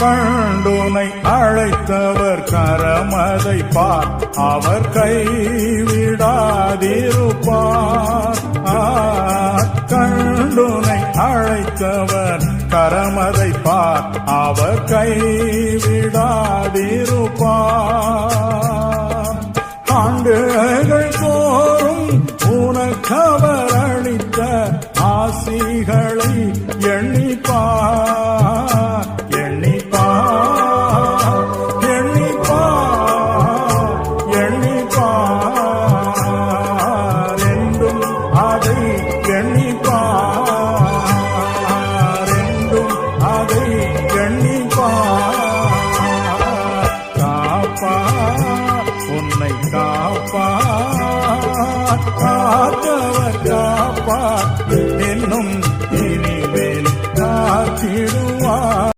கண்டுனை அழைத்தவர் கரமதை பார், அவர் கைவிடாதிருப்பார். கண்டுனை அழைத்தவர் கரமதை பார், அவர் கைவிடாதிருப்பார். ஆண்டுகள் தோறும் உனக்கவர் அளித்த ஆசிகளை எண்ணிப்பார், எண்ணிப்பார், எண்ணிப்பார், எண்ணிப்பார், என்றும் அதை எண்ணிப்பார், என்றும் அதை எண்ணிப்பார். காப்பார், உன்னை காப்பார், காத்தவர் காப்பார், இன்னும் இனிமேல் காத்திடுவார்.